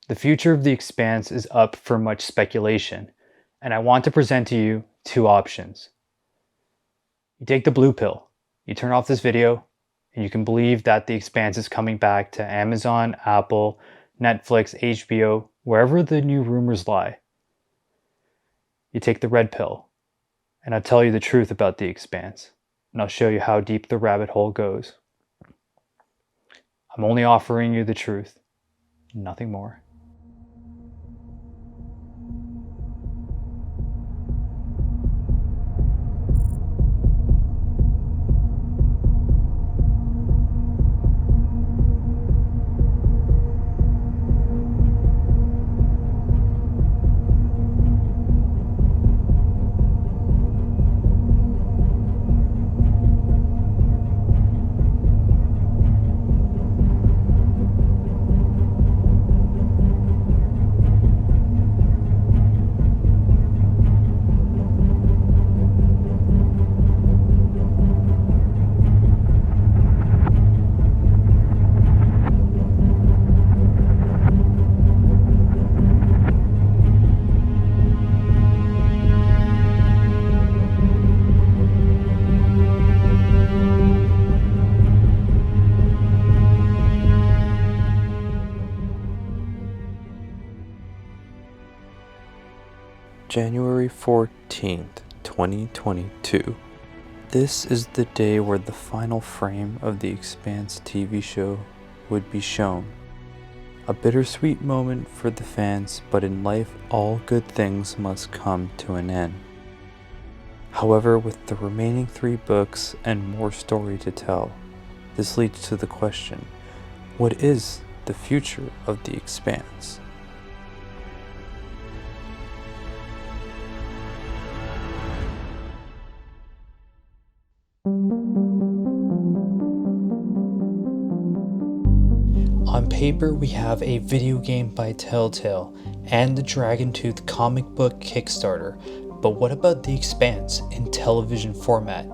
The future of The Expanse is up for much speculation, and I want to present to you two options. You take the blue pill, you turn off this video, and you can believe that The Expanse is coming back to Amazon, Apple, Netflix, HBO, wherever the new rumors lie. You take the red pill, and I'll tell you the truth about The Expanse, and I'll show you how deep the rabbit hole goes. I'm only offering you the truth, nothing more. January 14th, 2022. This is the day where the final frame of The Expanse TV show would be shown. A bittersweet moment for the fans, but in life all good things must come to an end. However, with the remaining 3 books and more story to tell, this leads to the question, what is the future of The Expanse? On paper, we have a video game by Telltale and the Dragon Tooth comic book Kickstarter, but what about The Expanse in television format?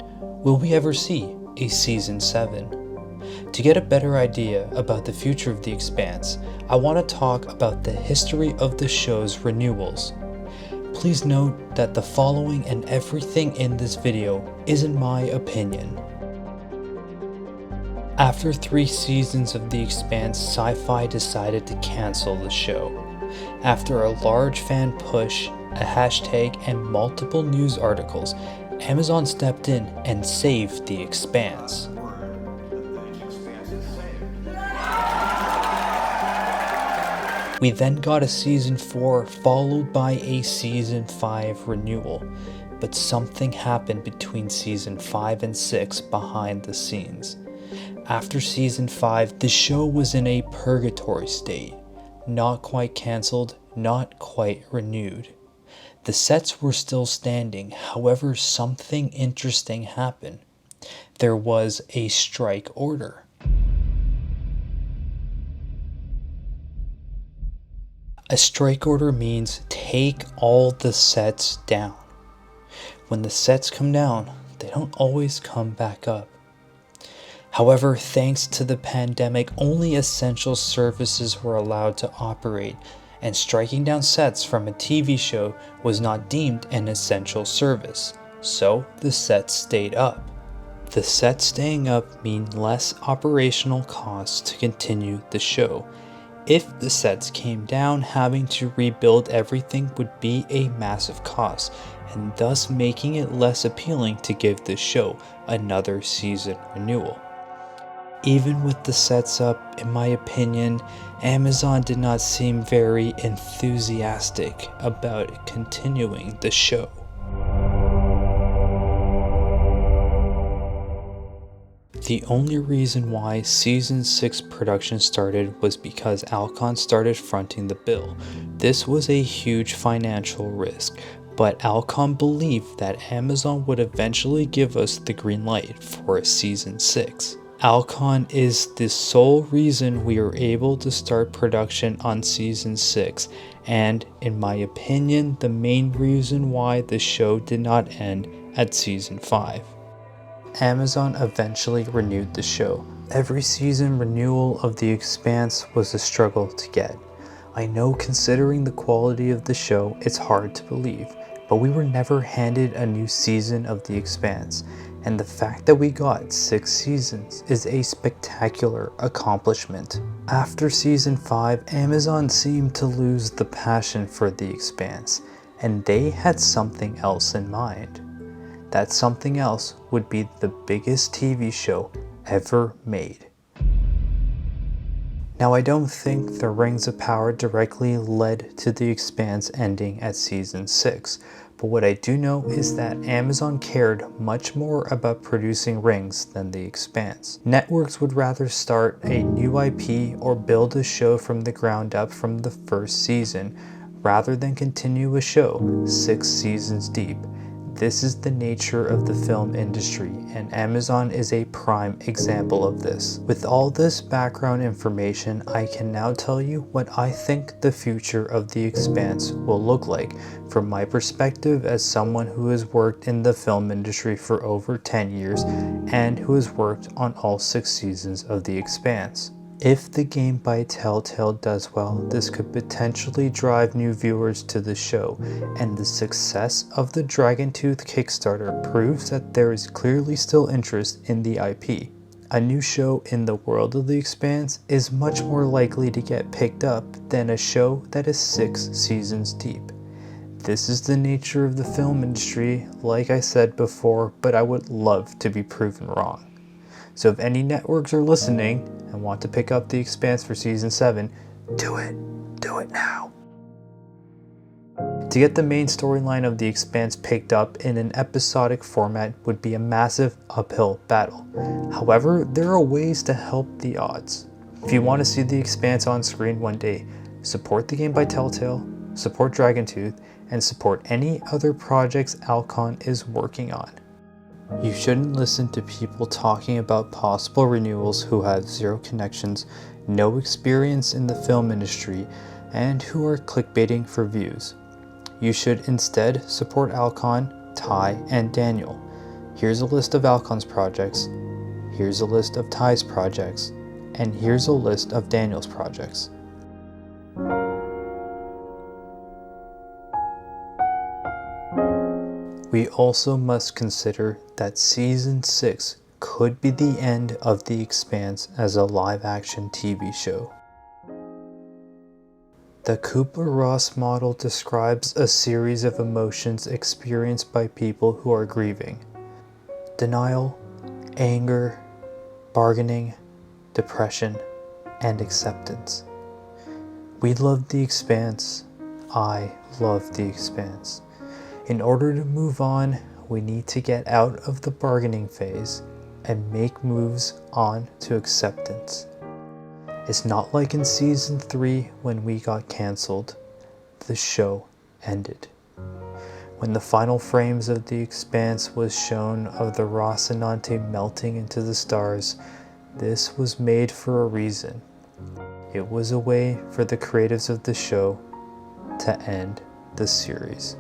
Will we ever see a Season 7? To get a better idea about the future of The Expanse, I want to talk about the history of the show's renewals. Please note that the following and everything in this video is in my opinion. After 3 seasons of The Expanse, Syfy decided to cancel the show. After a large fan push, a hashtag, and multiple news articles, Amazon stepped in and saved The Expanse. We then got a Season 4 followed by a Season 5 renewal, but something happened between Season 5 and 6 behind the scenes. After Season 5, the show was in a purgatory state, not quite cancelled, not quite renewed. The sets were still standing, however something interesting happened. There was a strike order. A strike order means take all the sets down. When the sets come down, they don't always come back up. However, thanks to the pandemic, only essential services were allowed to operate, and striking down sets from a TV show was not deemed an essential service, so the sets stayed up. The sets staying up mean less operational costs to continue the show. If the sets came down, having to rebuild everything would be a massive cost, and thus making it less appealing to give the show another season renewal. Even with the sets up, in my opinion, Amazon did not seem very enthusiastic about continuing the show. The only reason why Season 6 production started was because Alcon started fronting the bill. This was a huge financial risk, but Alcon believed that Amazon would eventually give us the green light for a Season 6. Alcon is the sole reason we were able to start production on Season 6, and in my opinion, the main reason why the show did not end at Season 5. Amazon eventually renewed the show. Every season renewal of The Expanse was a struggle to get. I know considering the quality of the show, it's hard to believe, but we were never handed a new season of The Expanse, and the fact that we got 6 seasons is a spectacular accomplishment. After season 5, Amazon seemed to lose the passion for The Expanse, and they had something else in mind. That something else would be the biggest TV show ever made. Now, I don't think the Rings of Power directly led to The Expanse ending at season 6, but what I do know is that Amazon cared much more about producing Rings than The Expanse. Networks would rather start a new IP or build a show from the ground up from the first season, rather than continue a show 6 seasons deep. This is the nature of the film industry, and Amazon is a prime example of this. With all this background information, I can now tell you what I think the future of The Expanse will look like from my perspective as someone who has worked in the film industry for over 10 years and who has worked on all 6 seasons of The Expanse. If the game by Telltale does well, this could potentially drive new viewers to the show, and the success of the Dragontooth Kickstarter proves that there is clearly still interest in the IP. A new show in the world of The Expanse is much more likely to get picked up than a show that is 6 seasons deep. This is the nature of the film industry, like I said before, but I would love to be proven wrong. So if any networks are listening and want to pick up The Expanse for season 7, do it. Do it now. To get the main storyline of The Expanse picked up in an episodic format would be a massive uphill battle. However, there are ways to help the odds. If you want to see The Expanse on screen one day, support the game by Telltale, support Dragontooth, and support any other projects Alcon is working on. You shouldn't listen to people talking about possible renewals who have zero connections, no experience in the film industry, and who are clickbaiting for views. You should instead support Alcon, Ty, and Daniel. Here's a list of Alcon's projects, here's a list of Ty's projects, and here's a list of Daniel's projects. We also must consider that Season 6 could be the end of The Expanse as a live-action TV show. The Kubler-Ross model describes a series of emotions experienced by people who are grieving: denial, anger, bargaining, depression, and acceptance. We love The Expanse. I love The Expanse. In order to move on, we need to get out of the bargaining phase and make moves on to acceptance. It's not like in season 3 when we got cancelled. The show ended. When the final frames of The Expanse was shown of the Rocinante melting into the stars, this was made for a reason. It was a way for the creatives of the show to end the series.